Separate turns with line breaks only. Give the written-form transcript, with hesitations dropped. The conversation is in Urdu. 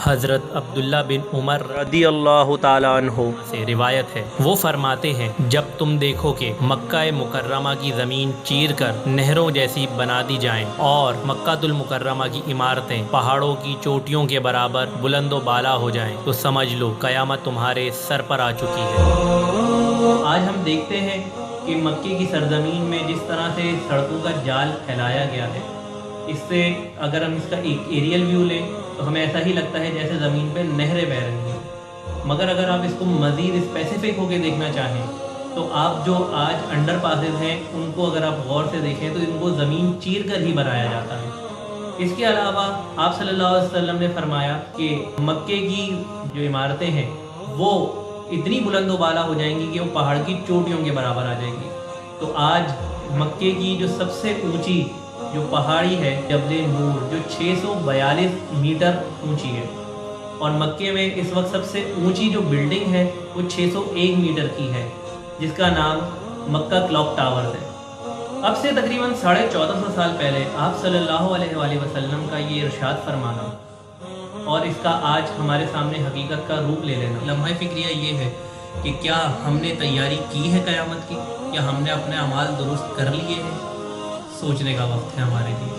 حضرت عبداللہ بن عمر رضی اللہ تعالیٰ عنہ سے روایت ہے، وہ فرماتے ہیں جب تم دیکھو کہ مکہ مکرمہ کی زمین چیر کر نہروں جیسی بنا دی جائیں اور مکہ المکرمہ کی عمارتیں پہاڑوں کی چوٹیوں کے برابر بلند و بالا ہو جائیں تو سمجھ لو قیامت تمہارے سر پر آ چکی ہے۔ آج ہم دیکھتے ہیں کہ مکے کی سرزمین میں جس طرح سے سڑکوں کا جال پھیلایا گیا ہے، اس سے اگر ہم اس کا ایک ایریل ویو لیں تو ہمیں ایسا ہی لگتا ہے جیسے زمین پہ نہریں بہہ رہی ہیں، مگر اگر آپ اس کو مزید اسپیسیفک ہو کے دیکھنا چاہیں تو آپ جو آج انڈر پاسز ہیں ان کو اگر آپ غور سے دیکھیں تو ان کو زمین چیر کر ہی بنایا جاتا ہے۔ اس کے علاوہ آپ صلی اللہ علیہ وسلم نے فرمایا کہ مکے کی جو عمارتیں ہیں وہ اتنی بلند و بالا ہو جائیں گی کہ وہ پہاڑ کی چوٹیوں کے برابر آ جائیں گی۔ تو آج مکے کی جو سب سے اونچی جو پہاڑی ہے جبل نور، جو 642 میٹر اونچی ہے، اور مکے میں اس وقت سب سے اونچی جو بلڈنگ ہے وہ 601 میٹر کی ہے، جس کا نام مکہ کلاک ٹاورز ہے۔ اب سے تقریباً 1450 سال پہلے آپ صلی اللہ علیہ وآلہ وسلم کا یہ ارشاد فرمانا اور اس کا آج ہمارے سامنے حقیقت کا روپ لے لینا، لمحہ فکریہ یہ ہے کہ کیا ہم نے تیاری کی ہے قیامت کی، یا ہم نے اپنے اعمال درست کر لیے ہیں؟ سوچنے کا وقت ہے ہمارے لیے۔